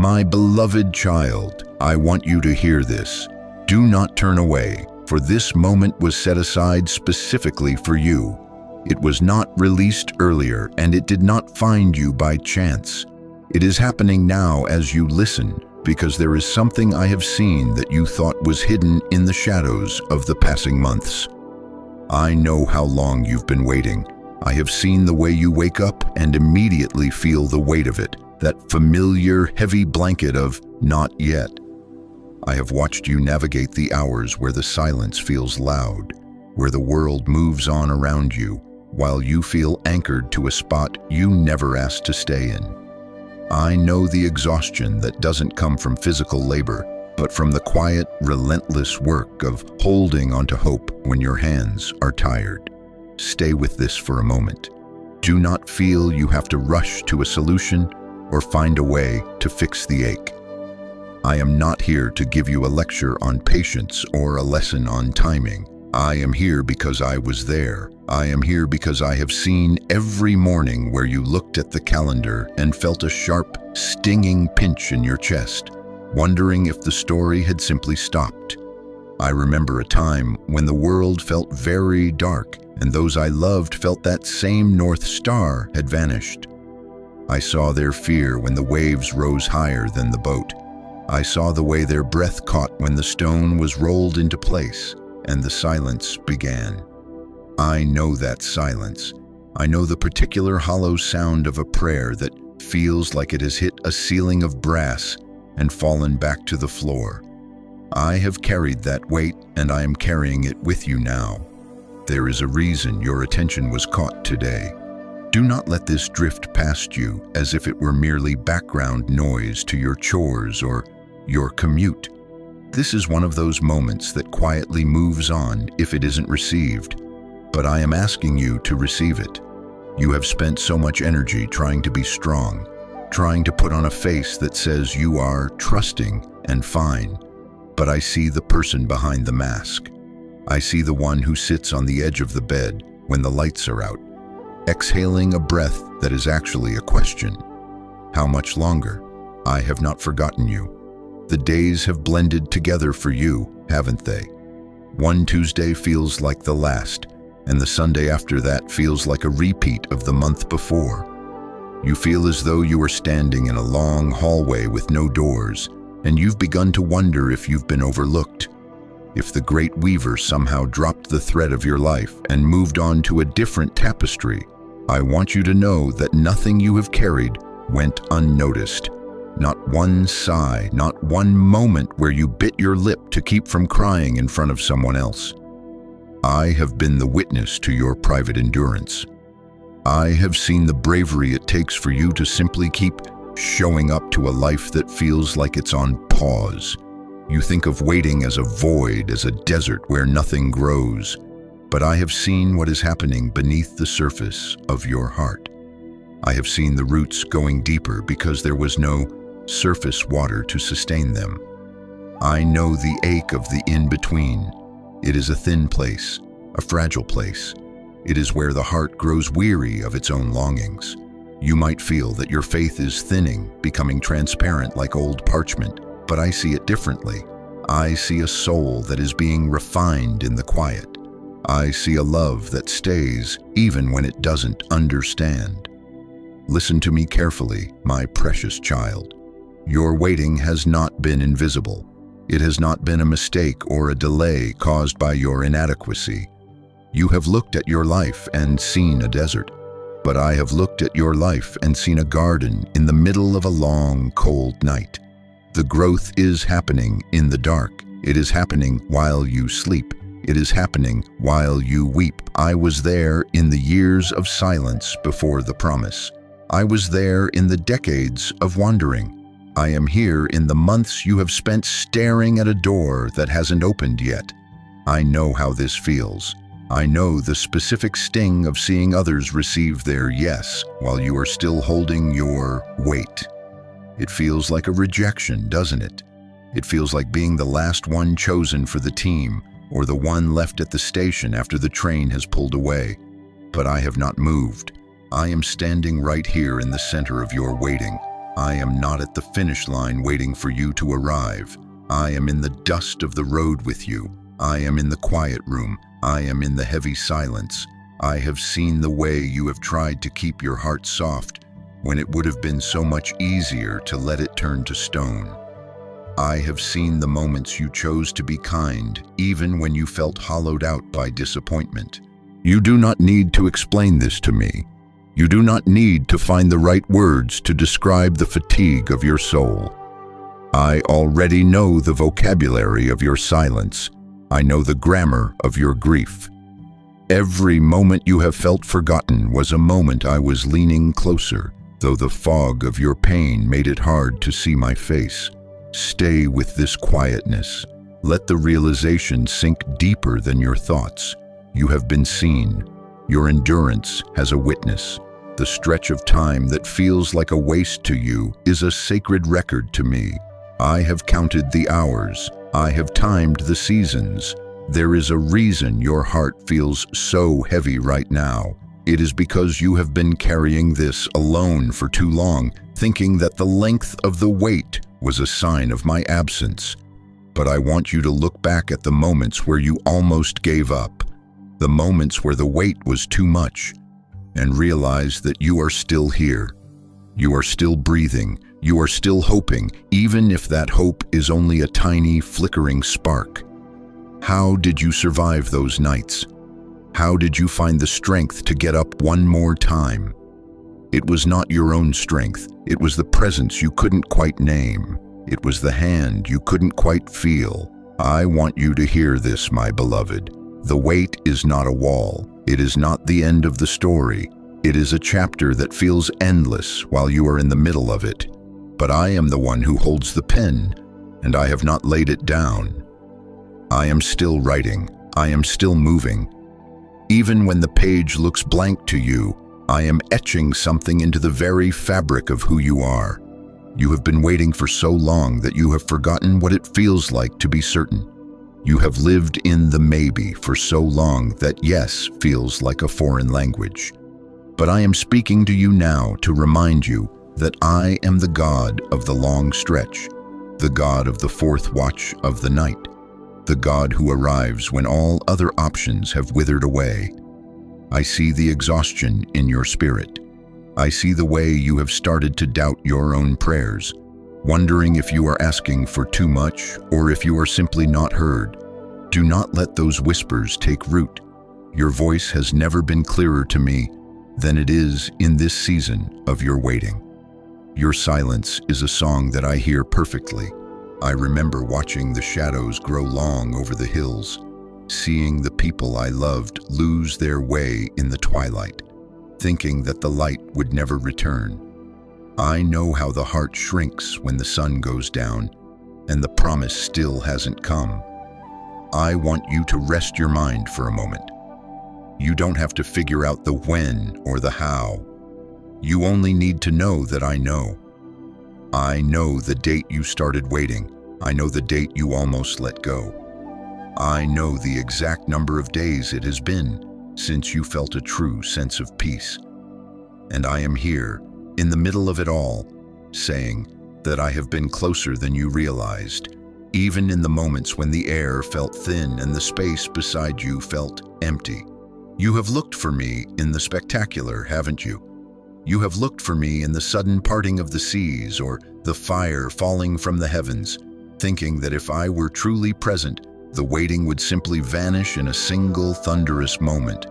My beloved child, I want you to hear this. Do not turn away, for this moment was set aside specifically for you. It was not released earlier, and it did not find you by chance. It is happening now as you listen, because there is something I have seen that you thought was hidden in the shadows of the passing months. I know how long you've been waiting. I have seen the way you wake up and immediately feel the weight of it, that familiar, heavy blanket of not yet. I have watched you navigate the hours where the silence feels loud, where the world moves on around you, while you feel anchored to a spot you never asked to stay in. I know the exhaustion that doesn't come from physical labor, but from the quiet, relentless work of holding onto hope when your hands are tired. Stay with this for a moment. Do not feel you have to rush to a solution or find a way to fix the ache. I am not here to give you a lecture on patience or a lesson on timing. I am here because I was there. I am here because I have seen every morning where you looked at the calendar and felt a sharp, stinging pinch in your chest, wondering if the story had simply stopped. I remember a time when the world felt very dark and those I loved felt that same North Star had vanished. I saw their fear when the waves rose higher than the boat. I saw the way their breath caught when the stone was rolled into place and the silence began. I know that silence. I know the particular hollow sound of a prayer that feels like it has hit a ceiling of brass and fallen back to the floor. I have carried that weight, and I am carrying it with you now. There is a reason your attention was caught today. Do not let this drift past you as if it were merely background noise to your chores or your commute. This is one of those moments that quietly moves on if it isn't received, but I am asking you to receive it. You have spent so much energy trying to be strong, trying to put on a face that says you are trusting and fine, but I see the person behind the mask. I see the one who sits on the edge of the bed when the lights are out, exhaling a breath that is actually a question. How much longer? I have not forgotten you. The days have blended together for you, haven't they? One Tuesday feels like the last, and the Sunday after that feels like a repeat of the month before. You feel as though you are standing in a long hallway with no doors, and you've begun to wonder if you've been overlooked, if the great weaver somehow dropped the thread of your life and moved on to a different tapestry. I want you to know that nothing you have carried went unnoticed. Not one sigh, not one moment where you bit your lip to keep from crying in front of someone else. I have been the witness to your private endurance. I have seen the bravery it takes for you to simply keep showing up to a life that feels like it's on pause. You think of waiting as a void, as a desert where nothing grows. But I have seen what is happening beneath the surface of your heart. I have seen the roots going deeper because there was no surface water to sustain them. I know the ache of the in-between. It is a thin place, a fragile place. It is where the heart grows weary of its own longings. You might feel that your faith is thinning, becoming transparent like old parchment, but I see it differently. I see a soul that is being refined in the quiet. I see a love that stays even when it doesn't understand. Listen to me carefully, my precious child. Your waiting has not been invisible. It has not been a mistake or a delay caused by your inadequacy. You have looked at your life and seen a desert, but I have looked at your life and seen a garden in the middle of a long, cold night. The growth is happening in the dark. It is happening while you sleep. It is happening while you weep. I was there in the years of silence before the promise. I was there in the decades of wandering. I am here in the months you have spent staring at a door that hasn't opened yet. I know how this feels. I know the specific sting of seeing others receive their yes while you are still holding your wait. It feels like a rejection, doesn't it? It feels like being the last one chosen for the team, or the one left at the station after the train has pulled away. But I have not moved. I am standing right here in the center of your waiting. I am not at the finish line waiting for you to arrive. I am in the dust of the road with you. I am in the quiet room. I am in the heavy silence. I have seen the way you have tried to keep your heart soft when it would have been so much easier to let it turn to stone. I have seen the moments you chose to be kind, even when you felt hollowed out by disappointment. You do not need to explain this to me. You do not need to find the right words to describe the fatigue of your soul. I already know the vocabulary of your silence. I know the grammar of your grief. Every moment you have felt forgotten was a moment I was leaning closer, though the fog of your pain made it hard to see my face. Stay with this quietness. Let the realization sink deeper than your thoughts. You have been seen. Your endurance has a witness. The stretch of time that feels like a waste to you is a sacred record to me. I have counted the hours. I have timed the seasons. There is a reason your heart feels so heavy right now. It is because you have been carrying this alone for too long, thinking that the length of the wait was a sign of my absence. But I want you to look back at the moments where you almost gave up, the moments where the wait was too much, and realize that you are still here. You are still breathing. You are still hoping, even if that hope is only a tiny, flickering spark. How did you survive those nights? How did you find the strength to get up one more time? It was not your own strength. It was the presence you couldn't quite name. It was the hand you couldn't quite feel. I want you to hear this, my beloved. The wait is not a wall. It is not the end of the story. It is a chapter that feels endless while you are in the middle of it. But I am the one who holds the pen, and I have not laid it down. I am still writing. I am still moving. Even when the page looks blank to you, I am etching something into the very fabric of who you are. You have been waiting for so long that you have forgotten what it feels like to be certain. You have lived in the maybe for so long that yes feels like a foreign language. But I am speaking to you now to remind you that I am the God of the long stretch, the God of the fourth watch of the night, the God who arrives when all other options have withered away. I see the exhaustion in your spirit. I see the way you have started to doubt your own prayers, wondering if you are asking for too much or if you are simply not heard. Do not let those whispers take root. Your voice has never been clearer to me than it is in this season of your waiting. Your silence is a song that I hear perfectly. I remember watching the shadows grow long over the hills, seeing the people I loved lose their way in the twilight, thinking that the light would never return. I know how the heart shrinks when the sun goes down and the promise still hasn't come. I want you to rest your mind for a moment. You don't have to figure out the when or the how. You only need to know that I know. I know the date you started waiting. I know the date you almost let go. I know the exact number of days it has been since you felt a true sense of peace. And I am here, in the middle of it all, saying that I have been closer than you realized, even in the moments when the air felt thin and the space beside you felt empty. You have looked for me in the spectacular, haven't you? You have looked for me in the sudden parting of the seas or the fire falling from the heavens, thinking that if I were truly present, the waiting would simply vanish in a single thunderous moment.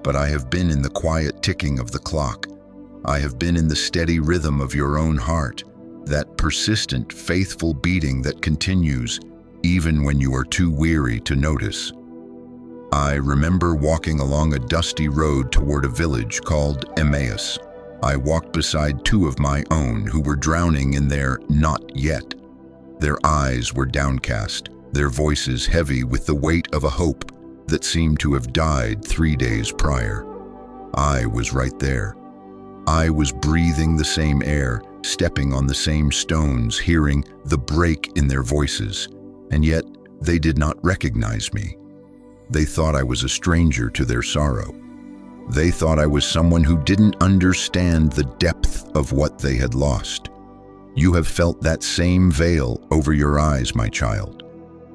But I have been in the quiet ticking of the clock. I have been in the steady rhythm of your own heart, that persistent, faithful beating that continues even when you are too weary to notice. I remember walking along a dusty road toward a village called Emmaus. I walked beside two of my own who were drowning in their not yet. Their eyes were downcast, their voices heavy with the weight of a hope that seemed to have died 3 days prior. I was right there. I was breathing the same air, stepping on the same stones, hearing the break in their voices, and yet they did not recognize me. They thought I was a stranger to their sorrow. They thought I was someone who didn't understand the depth of what they had lost. You have felt that same veil over your eyes, my child.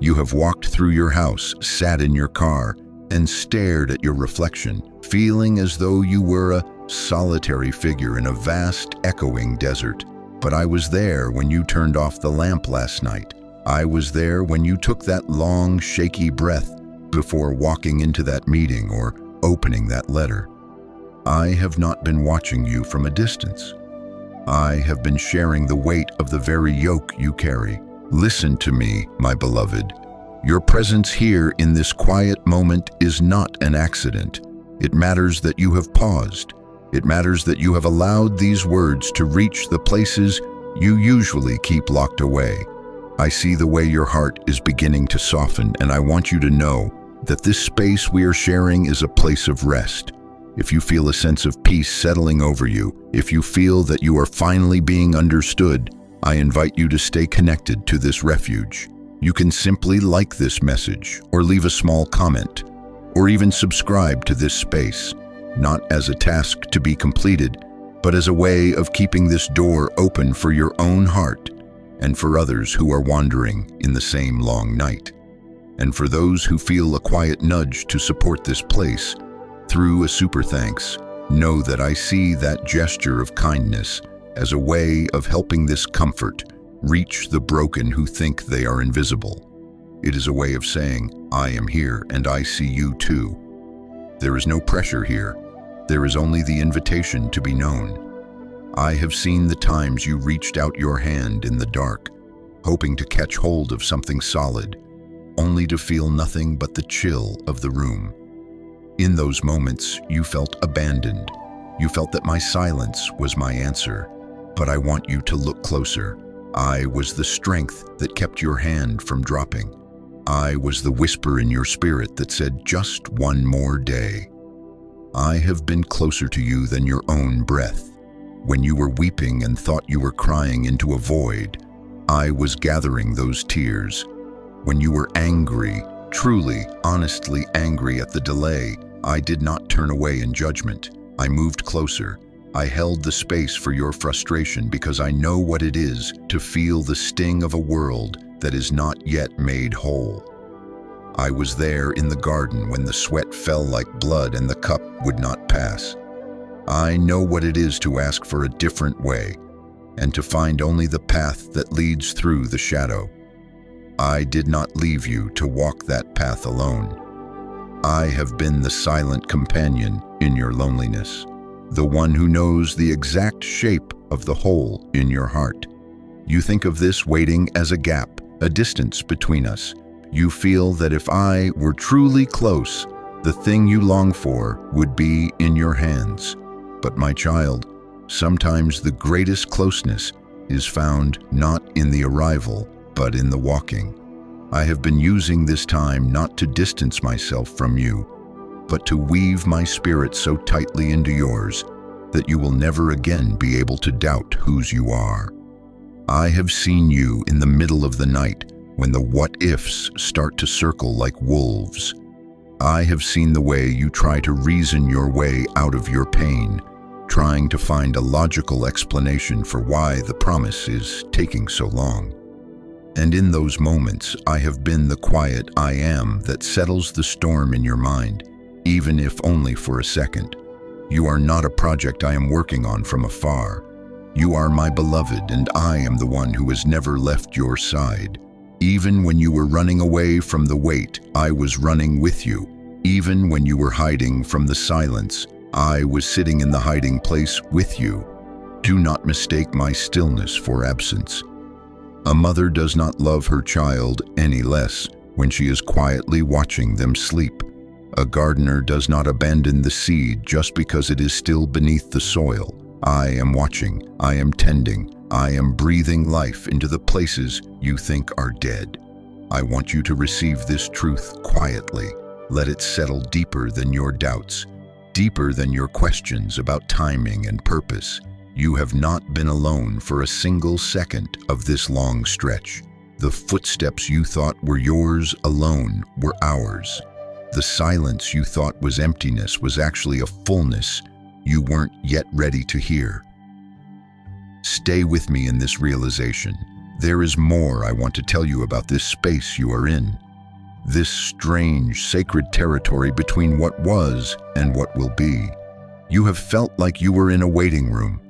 You have walked through your house, sat in your car, and stared at your reflection, feeling as though you were a solitary figure in a vast, echoing desert. But I was there when you turned off the lamp last night. I was there when you took that long, shaky breath before walking into that meeting or opening that letter. I have not been watching you from a distance. I have been sharing the weight of the very yoke you carry. Listen to me, my beloved. Your presence here in this quiet moment is not an accident. It matters that you have paused. It matters that you have allowed these words to reach the places you usually keep locked away. I see the way your heart is beginning to soften, and I want you to know that this space we are sharing is a place of rest. If you feel a sense of peace settling over you, if you feel that you are finally being understood, I invite you to stay connected to this refuge. You can simply like this message, or leave a small comment, or even subscribe to this space, not as a task to be completed, but as a way of keeping this door open for your own heart and for others who are wandering in the same long night. And for those who feel a quiet nudge to support this place through a super thanks, know that I see that gesture of kindness as a way of helping this comfort reach the broken who think they are invisible. It is a way of saying, I am here and I see you too. There is no pressure here. There is only the invitation to be known. I have seen the times you reached out your hand in the dark, hoping to catch hold of something solid, only to feel nothing but the chill of the room. In those moments, you felt abandoned. You felt that my silence was my answer. But I want you to look closer. I was the strength that kept your hand from dropping. I was the whisper in your spirit that said, just one more day. I have been closer to you than your own breath. When you were weeping and thought you were crying into a void, I was gathering those tears. When you were angry, truly, honestly angry at the delay, I did not turn away in judgment. I moved closer. I held the space for your frustration because I know what it is to feel the sting of a world that is not yet made whole. I was there in the garden when the sweat fell like blood and the cup would not pass. I know what it is to ask for a different way and to find only the path that leads through the shadow. I did not leave you to walk that path alone. I have been the silent companion in your loneliness, the one who knows the exact shape of the hole in your heart. You think of this waiting as a gap, a distance between us. You feel that if I were truly close, the thing you long for would be in your hands. But my child, sometimes the greatest closeness is found not in the arrival, but in the walking. I have been using this time not to distance myself from you, but to weave my spirit so tightly into yours that you will never again be able to doubt whose you are. I have seen you in the middle of the night when the what-ifs start to circle like wolves. I have seen the way you try to reason your way out of your pain, trying to find a logical explanation for why the promise is taking so long. And in those moments, I have been the quiet I am that settles the storm in your mind, even if only for a second. You are not a project I am working on from afar. You are my beloved, and I am the one who has never left your side. Even when you were running away from the weight, I was running with you. Even when you were hiding from the silence, I was sitting in the hiding place with you. Do not mistake my stillness for absence. A mother does not love her child any less when she is quietly watching them sleep. A gardener does not abandon the seed just because it is still beneath the soil. I am watching, I am tending, I am breathing life into the places you think are dead. I want you to receive this truth quietly. Let it settle deeper than your doubts, deeper than your questions about timing and purpose. You have not been alone for a single second of this long stretch. The footsteps you thought were yours alone were ours. The silence you thought was emptiness was actually a fullness you weren't yet ready to hear. Stay with me in this realization. There is more I want to tell you about this space you are in. This strange, sacred territory between what was and what will be. You have felt like you were in a waiting room,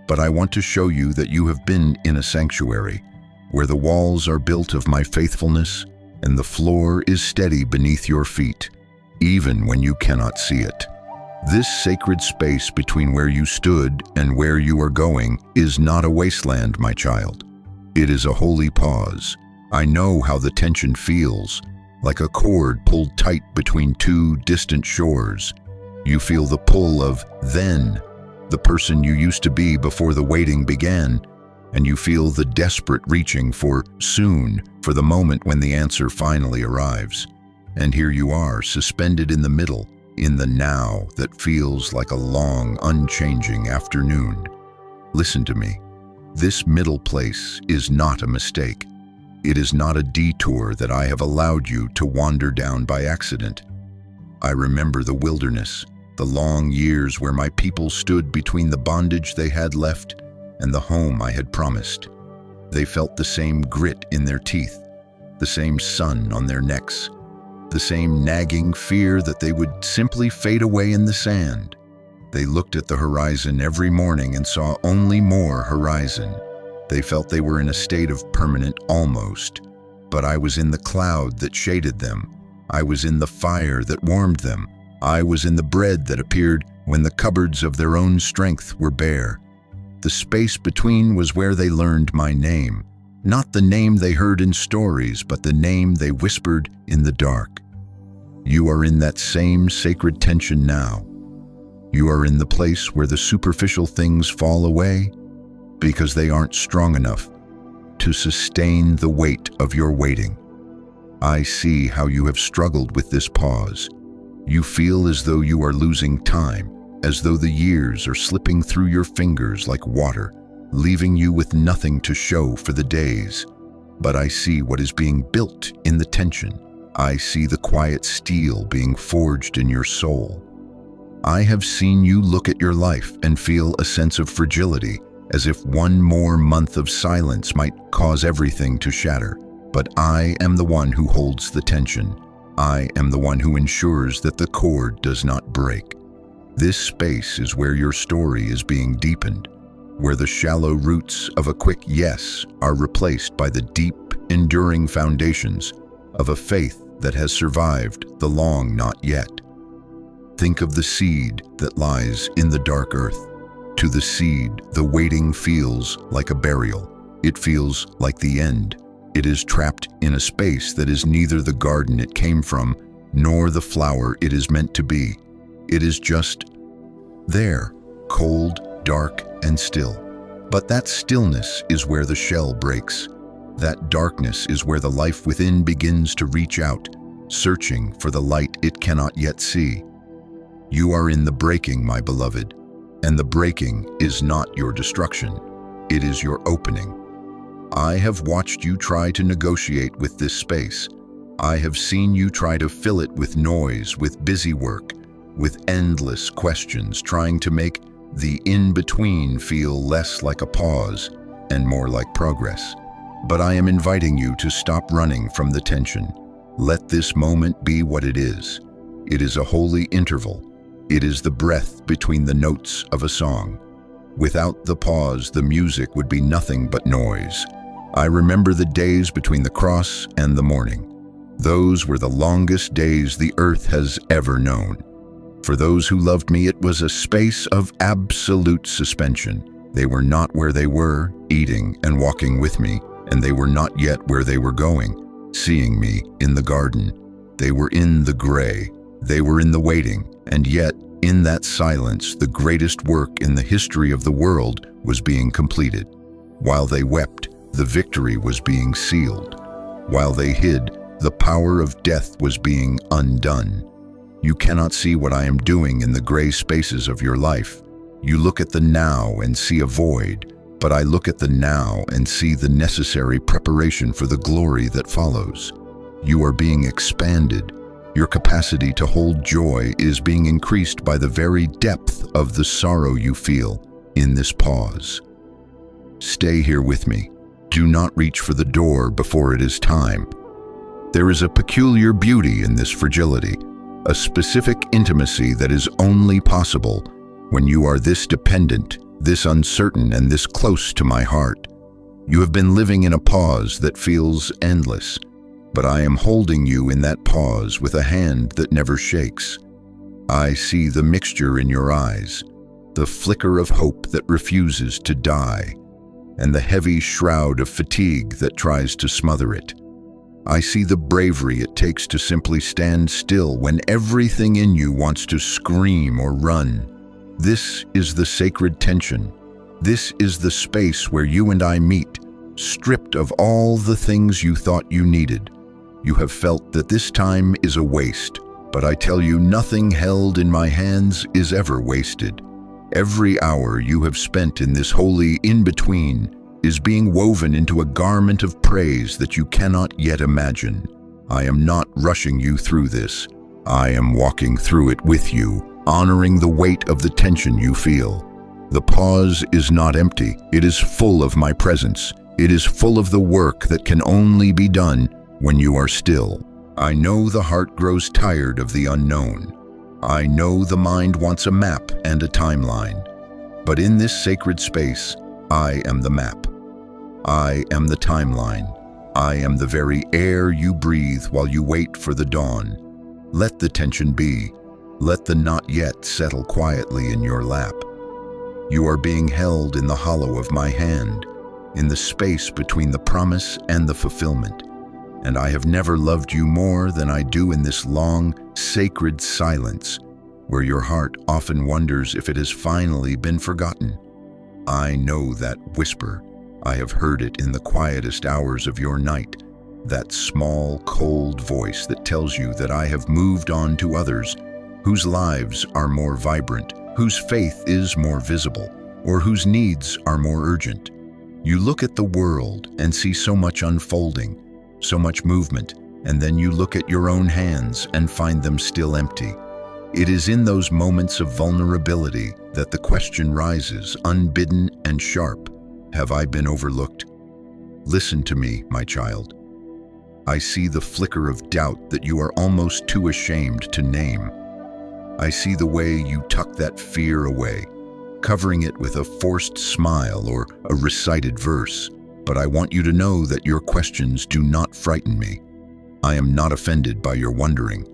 but I want to show you that you have been in a sanctuary, where the walls are built of my faithfulness and the floor is steady beneath your feet, even when you cannot see it. This sacred space between where you stood and where you are going is not a wasteland, my child. It is a holy pause. I know how the tension feels, like a cord pulled tight between two distant shores. You feel the pull of then, the person you used to be before the waiting began, and you feel the desperate reaching for soon, for the moment when the answer finally arrives. And here you are, suspended in the middle, in the now that feels like a long, unchanging afternoon. Listen to me. This middle place is not a mistake. It is not a detour that I have allowed you to wander down by accident. I remember the wilderness, the long years where my people stood between the bondage they had left and the home I had promised. They felt the same grit in their teeth, the same sun on their necks, the same nagging fear that they would simply fade away in the sand. They looked at the horizon every morning and saw only more horizon. They felt they were in a state of permanent almost. But I was in the cloud that shaded them. I was in the fire that warmed them. I was in the bread that appeared when the cupboards of their own strength were bare. The space between was where they learned my name. Not the name they heard in stories, but the name they whispered in the dark. You are in that same sacred tension now. You are in the place where the superficial things fall away because they aren't strong enough to sustain the weight of your waiting. I see how you have struggled with this pause. You feel as though you are losing time, as though the years are slipping through your fingers like water, leaving you with nothing to show for the days. But I see what is being built in the tension. I see the quiet steel being forged in your soul. I have seen you look at your life and feel a sense of fragility, as if one more month of silence might cause everything to shatter. But I am the one who holds the tension. I am the one who ensures that the cord does not break. This space is where your story is being deepened, where the shallow roots of a quick yes are replaced by the deep, enduring foundations of a faith that has survived the long not yet. Think of the seed that lies in the dark earth. To the seed, the waiting feels like a burial. It feels like the end. It is trapped in a space that is neither the garden it came from, nor the flower it is meant to be. It is just there, cold, dark, and still. But that stillness is where the shell breaks. That darkness is where the life within begins to reach out, searching for the light it cannot yet see. You are in the breaking, my beloved, and the breaking is not your destruction. It is your opening. I have watched you try to negotiate with this space. I have seen you try to fill it with noise, with busy work, with endless questions, trying to make the in-between feel less like a pause and more like progress. But I am inviting you to stop running from the tension. Let this moment be what it is. It is a holy interval. It is the breath between the notes of a song. Without the pause, the music would be nothing but noise. I remember the days between the cross and the morning. Those were the longest days the earth has ever known. For those who loved me, it was a space of absolute suspension. They were not where they were, eating and walking with me, and they were not yet where they were going, seeing me in the garden. They were in the gray. They were in the waiting, and yet, in that silence, the greatest work in the history of the world was being completed. While they wept, the victory was being sealed. While they hid, the power of death was being undone. You cannot see what I am doing in the gray spaces of your life. You look at the now and see a void, but I look at the now and see the necessary preparation for the glory that follows. You are being expanded. Your capacity to hold joy is being increased by the very depth of the sorrow you feel in this pause. Stay here with me. Do not reach for the door before it is time. There is a peculiar beauty in this fragility, a specific intimacy that is only possible when you are this dependent, this uncertain, and this close to my heart. You have been living in a pause that feels endless, but I am holding you in that pause with a hand that never shakes. I see the mixture in your eyes, the flicker of hope that refuses to die, and the heavy shroud of fatigue that tries to smother it. I see the bravery it takes to simply stand still when everything in you wants to scream or run. This is the sacred tension. This is the space where you and I meet, stripped of all the things you thought you needed. You have felt that this time is a waste, but I tell you, nothing held in my hands is ever wasted. Every hour you have spent in this holy in-between is being woven into a garment of praise that you cannot yet imagine. I am not rushing you through this. I am walking through it with you, honoring the weight of the tension you feel. The pause is not empty. It is full of my presence. It is full of the work that can only be done when you are still. I know the heart grows tired of the unknown. I know the mind wants a map and a timeline. But in this sacred space, I am the map. I am the timeline. I am the very air you breathe while you wait for the dawn. Let the tension be. Let the not yet settle quietly in your lap. You are being held in the hollow of my hand, in the space between the promise and the fulfillment. And I have never loved you more than I do in this long, sacred silence, where your heart often wonders if it has finally been forgotten. I know that whisper. I have heard it in the quietest hours of your night, that small, cold voice that tells you that I have moved on to others whose lives are more vibrant, whose faith is more visible, or whose needs are more urgent. You look at the world and see so much unfolding, so much movement, and then you look at your own hands and find them still empty. It is in those moments of vulnerability that the question rises, unbidden and sharp. Have I been overlooked? Listen to me, my child. I see the flicker of doubt that you are almost too ashamed to name. I see the way you tuck that fear away, covering it with a forced smile or a recited verse. But I want you to know that your questions do not frighten me. I am not offended by your wondering.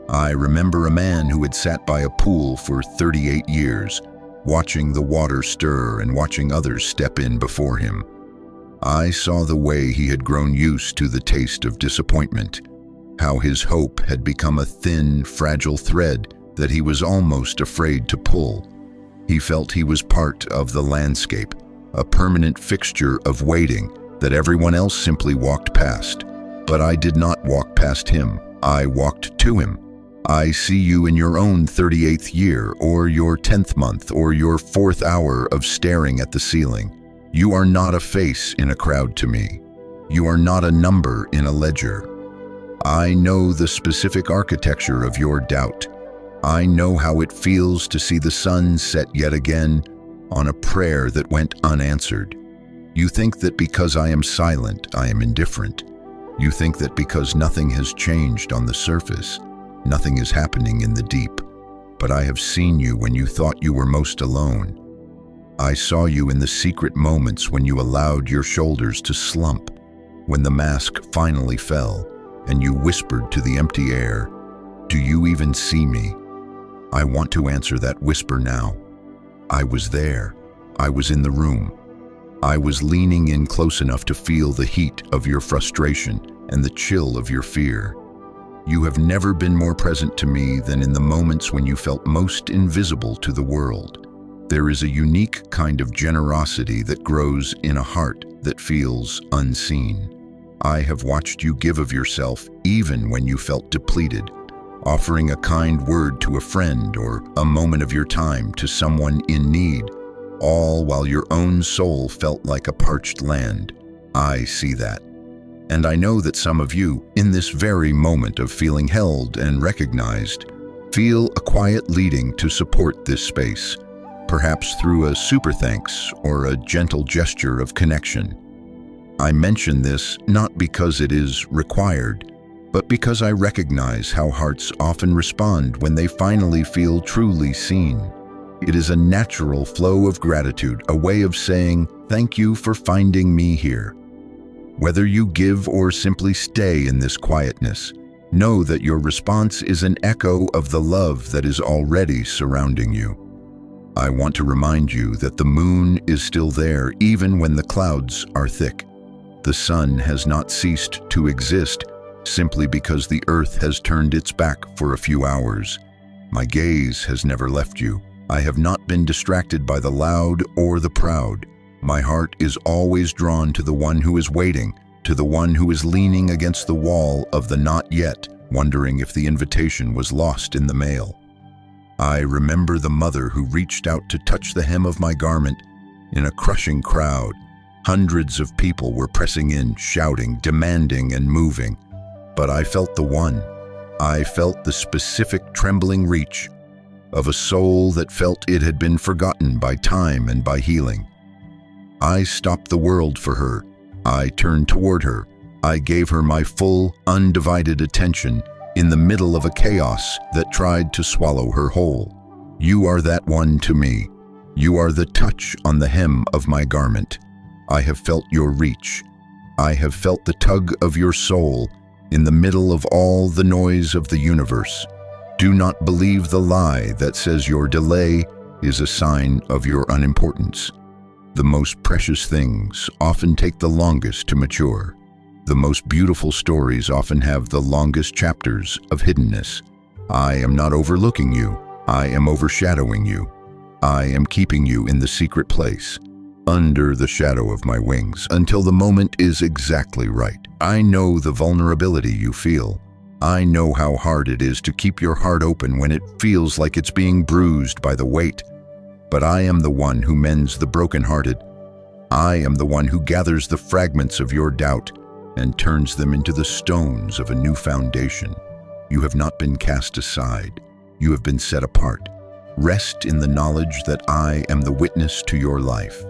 I remember a man who had sat by a pool for 38 years, watching the water stir and watching others step in before him. I saw the way he had grown used to the taste of disappointment, how his hope had become a thin, fragile thread that he was almost afraid to pull. He felt he was part of the landscape, a permanent fixture of waiting that everyone else simply walked past. But I did not walk past him. I walked to him. I see you in your own 38th year, or your 10th month, or your 4th hour of staring at the ceiling. You are not a face in a crowd to me. You are not a number in a ledger. I know the specific architecture of your doubt. I know how it feels to see the sun set yet again on a prayer that went unanswered. You think that because I am silent, I am indifferent. You think that because nothing has changed on the surface, nothing is happening in the deep. But I have seen you when you thought you were most alone. I saw you in the secret moments when you allowed your shoulders to slump, when the mask finally fell, and you whispered to the empty air, "Do you even see me?" I want to answer that whisper now. I was there. I was in the room. I was leaning in close enough to feel the heat of your frustration and the chill of your fear. You have never been more present to me than in the moments when you felt most invisible to the world. There is a unique kind of generosity that grows in a heart that feels unseen. I have watched you give of yourself even when you felt depleted, offering a kind word to a friend or a moment of your time to someone in need, all while your own soul felt like a parched land. I see that. And I know that some of you, in this very moment of feeling held and recognized, feel a quiet leading to support this space. perhaps through a super thanks or a gentle gesture of connection. I mention this not because it is required, but because I recognize how hearts often respond when they finally feel truly seen. It is a natural flow of gratitude, a way of saying, "Thank you for finding me here." Whether you give or simply stay in this quietness, know that your response is an echo of the love that is already surrounding you. I want to remind you that the moon is still there even when the clouds are thick. The sun has not ceased to exist simply because the earth has turned its back for a few hours. My gaze has never left you. I have not been distracted by the loud or the proud. My heart is always drawn to the one who is waiting, to the one who is leaning against the wall of the not yet, wondering if the invitation was lost in the mail. I remember the mother who reached out to touch the hem of my garment. In a crushing crowd, hundreds of people were pressing in, shouting, demanding, and moving. But I felt the one. I felt the specific trembling reach of a soul that felt it had been forgotten by time and by healing. I stopped the world for her. I turned toward her. I gave her my full, undivided attention in the middle of a chaos that tried to swallow her whole. You are that one to me. You are the touch on the hem of my garment. I have felt your reach. I have felt the tug of your soul in the middle of all the noise of the universe. Do not believe the lie that says your delay is a sign of your unimportance. The most precious things often take the longest to mature. The most beautiful stories often have the longest chapters of hiddenness. I am not overlooking you. I am overshadowing you. I am keeping you in the secret place, under the shadow of my wings, until the moment is exactly right. I know the vulnerability you feel. I know how hard it is to keep your heart open when it feels like it's being bruised by the weight. But I am the one who mends the brokenhearted. I am the one who gathers the fragments of your doubt and turns them into the stones of a new foundation. You have not been cast aside. You have been set apart. Rest in the knowledge that I am the witness to your life.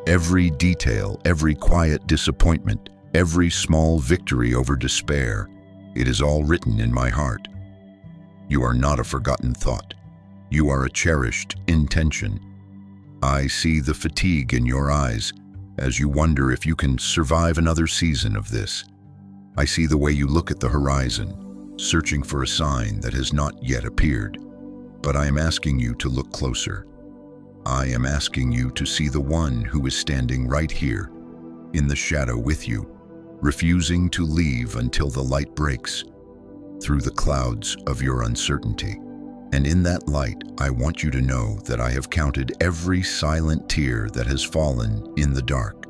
Every detail, every quiet disappointment, every small victory over despair, it is all written in my heart. You are not a forgotten thought. You are a cherished intention. I see the fatigue in your eyes as you wonder if you can survive another season of this. I see the way you look at the horizon, searching for a sign that has not yet appeared. But I am asking you to look closer. I am asking you to see the one who is standing right here, in the shadow with you, refusing to leave until the light breaks through the clouds of your uncertainty. And in that light, I want you to know that I have counted every silent tear that has fallen in the dark.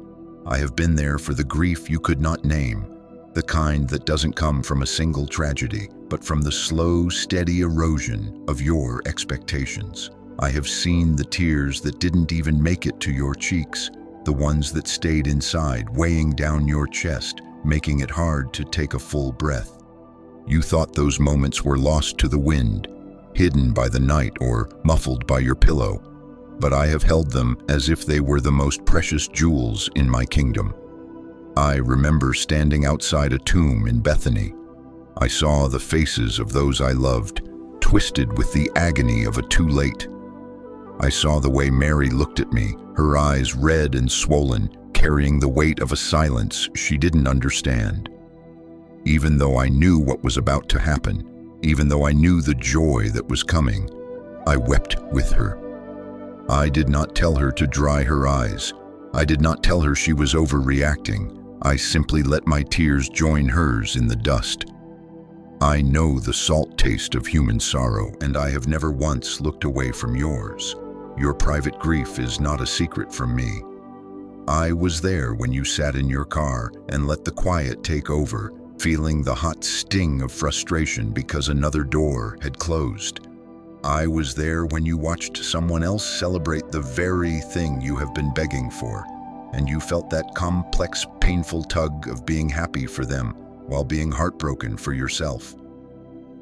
I have been there for the grief you could not name, the kind that doesn't come from a single tragedy, but from the slow, steady erosion of your expectations. I have seen the tears that didn't even make it to your cheeks, the ones that stayed inside, weighing down your chest, making it hard to take a full breath. You thought those moments were lost to the wind, hidden by the night or muffled by your pillow, but I have held them as if they were the most precious jewels in my kingdom. I remember standing outside a tomb in Bethany. I saw the faces of those I loved, twisted with the agony of a too late. I saw the way Mary looked at me, her eyes red and swollen, carrying the weight of a silence she didn't understand. Even though I knew what was about to happen, even though I knew the joy that was coming, I wept with her. I did not tell her to dry her eyes. I did not tell her she was overreacting. I simply let my tears join hers in the dust. I know the salt taste of human sorrow, and I have never once looked away from yours. Your private grief is not a secret from me. I was there when you sat in your car and let the quiet take over, feeling the hot sting of frustration because another door had closed. I was there when you watched someone else celebrate the very thing you have been begging for, and you felt that complex, painful tug of being happy for them while being heartbroken for yourself.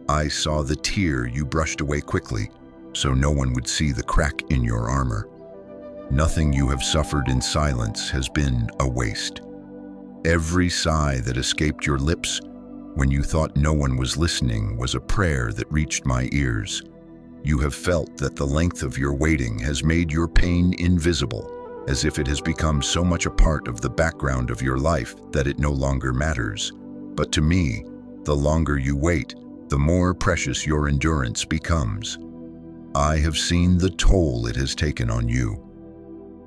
I saw the tear you brushed away quickly, so no one would see the crack in your armor. Nothing you have suffered in silence has been a waste. Every sigh that escaped your lips when you thought no one was listening was a prayer that reached my ears. You have felt that the length of your waiting has made your pain invisible, as if it has become so much a part of the background of your life that it no longer matters. But to me, the longer you wait, the more precious your endurance becomes. I have seen the toll it has taken on you.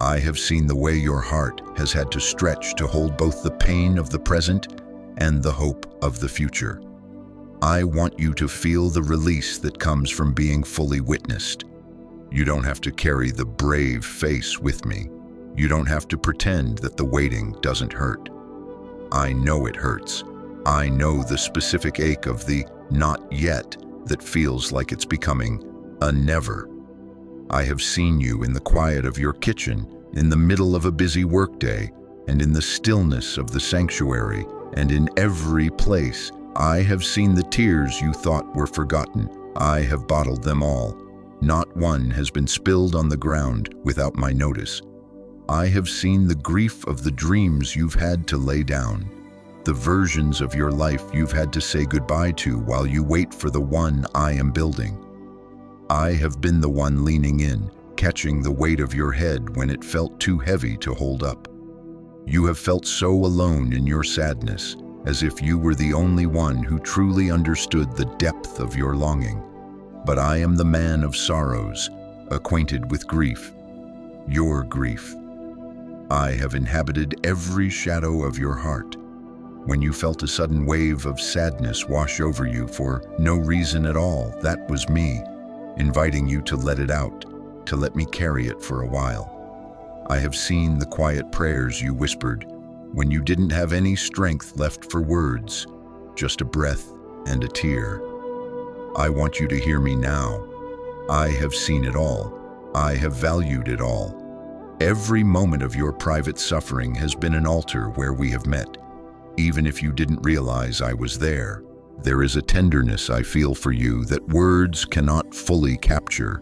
I have seen the way your heart has had to stretch to hold both the pain of the present and the hope of the future. I want you to feel the release that comes from being fully witnessed. You don't have to carry the brave face with me. You don't have to pretend that the waiting doesn't hurt. I know it hurts. I know the specific ache of the not yet that feels like it's becoming a never. I have seen you in the quiet of your kitchen, in the middle of a busy workday, and in the stillness of the sanctuary, and in every place. I have seen the tears you thought were forgotten. I have bottled them all. Not one has been spilled on the ground without my notice. I have seen the grief of the dreams you've had to lay down, the versions of your life you've had to say goodbye to while you wait for the one I am building. I have been the one leaning in, catching the weight of your head when it felt too heavy to hold up. You have felt so alone in your sadness, as if you were the only one who truly understood the depth of your longing. But I am the man of sorrows, acquainted with grief, your grief. I have inhabited every shadow of your heart. When you felt a sudden wave of sadness wash over you for no reason at all, that was me, inviting you to let it out, to let me carry it for a while. I have seen the quiet prayers you whispered when you didn't have any strength left for words, just a breath and a tear. I want you to hear me now. I have seen it all. I have valued it all. Every moment of your private suffering has been an altar where we have met. Even if you didn't realize I was there, there is a tenderness I feel for you that words cannot fully capture.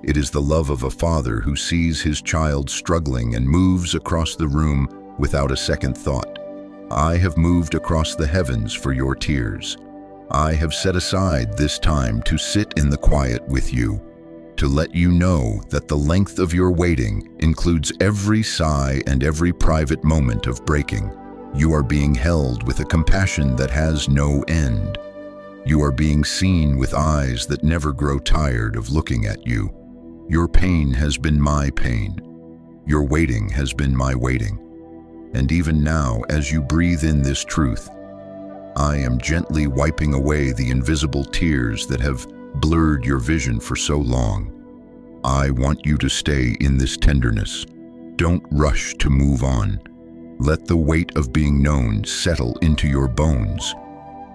It is the love of a father who sees his child struggling and moves across the room without a second thought. I have moved across the heavens for your tears. I have set aside this time to sit in the quiet with you, to let you know that the length of your waiting includes every sigh and every private moment of breaking. You are being held with a compassion that has no end. You are being seen with eyes that never grow tired of looking at you. Your pain has been my pain. Your waiting has been my waiting. And even now, as you breathe in this truth, I am gently wiping away the invisible tears that have blurred your vision for so long. I want you to stay in this tenderness. Don't rush to move on. Let the weight of being known settle into your bones.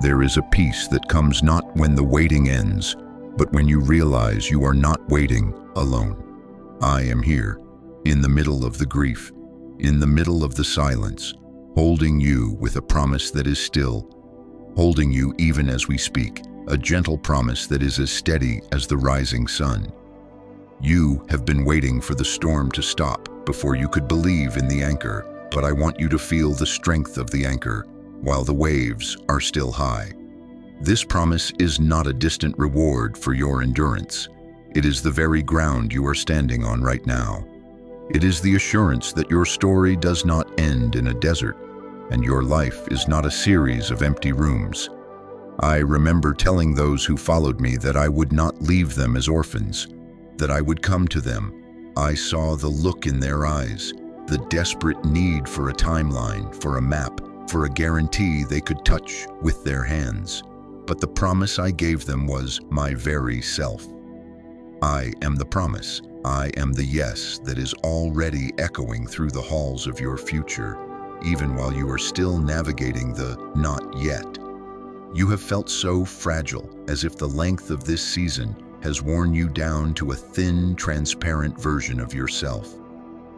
There is a peace that comes not when the waiting ends, but when you realize you are not waiting alone. I am here, in the middle of the grief, in the middle of the silence, holding you with a promise that is still, holding you even as we speak, a gentle promise that is as steady as the rising sun. You have been waiting for the storm to stop before you could believe in the anchor. But I want you to feel the strength of the anchor while the waves are still high. This promise is not a distant reward for your endurance. It is the very ground you are standing on right now. It is the assurance that your story does not end in a desert, and your life is not a series of empty rooms. I remember telling those who followed me that I would not leave them as orphans, that I would come to them. I saw the look in their eyes, the desperate need for a timeline, for a map, for a guarantee they could touch with their hands. But the promise I gave them was my very self. I am the promise. I am the yes that is already echoing through the halls of your future, even while you are still navigating the not yet. You have felt so fragile, as if the length of this season has worn you down to a thin, transparent version of yourself.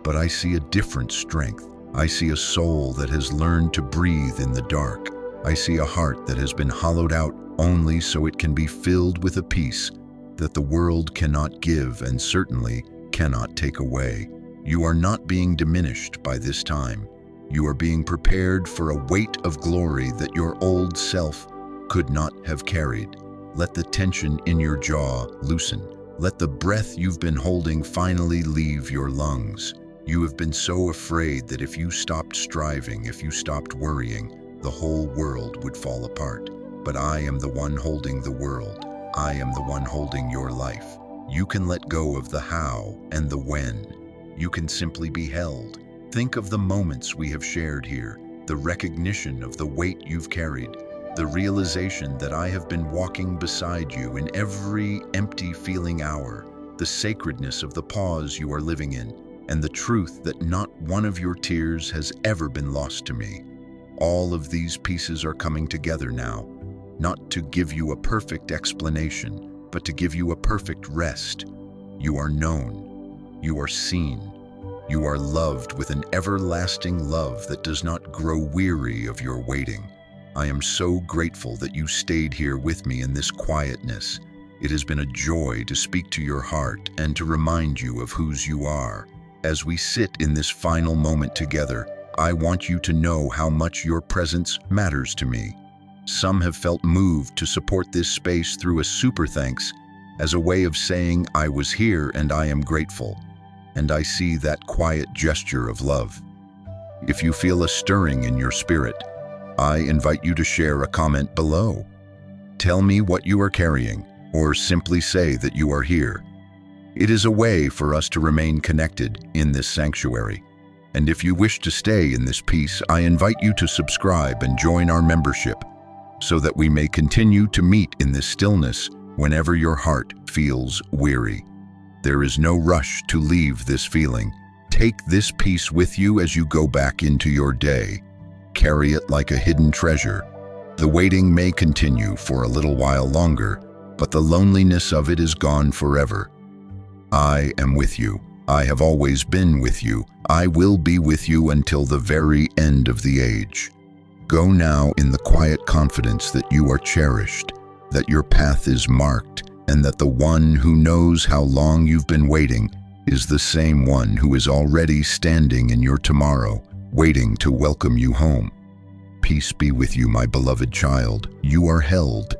But I see a different strength. I see a soul that has learned to breathe in the dark. I see a heart that has been hollowed out only so it can be filled with a peace that the world cannot give and certainly cannot take away. You are not being diminished by this time. You are being prepared for a weight of glory that your old self could not have carried. Let the tension in your jaw loosen. Let the breath you've been holding finally leave your lungs. You have been so afraid that if you stopped striving, if you stopped worrying, the whole world would fall apart. But I am the one holding the world. I am the one holding your life. You can let go of the how and the when. You can simply be held. Think of the moments we have shared here, the recognition of the weight you've carried, the realization that I have been walking beside you in every empty feeling hour, the sacredness of the pause you are living in, and the truth that not one of your tears has ever been lost to me. All of these pieces are coming together now, not to give you a perfect explanation, but to give you a perfect rest. You are known. You are seen. You are loved with an everlasting love that does not grow weary of your waiting. I am so grateful that you stayed here with me in this quietness. It has been a joy to speak to your heart and to remind you of whose you are. As we sit in this final moment together, I want you to know how much your presence matters to me. Some have felt moved to support this space through a super thanks as a way of saying I was here and I am grateful. And I see that quiet gesture of love. If you feel a stirring in your spirit, I invite you to share a comment below. Tell me what you are carrying, or simply say that you are here. It is a way for us to remain connected in this sanctuary. And if you wish to stay in this peace, I invite you to subscribe and join our membership so that we may continue to meet in this stillness whenever your heart feels weary. There is no rush to leave this feeling. Take this peace with you as you go back into your day. Carry it like a hidden treasure. The waiting may continue for a little while longer, but the loneliness of it is gone forever. I am with you. I have always been with you. I will be with you until the very end of the age. Go now in the quiet confidence that you are cherished, that your path is marked, and that the one who knows how long you've been waiting is the same one who is already standing in your tomorrow, waiting to welcome you home. Peace be with you, my beloved child. You are held,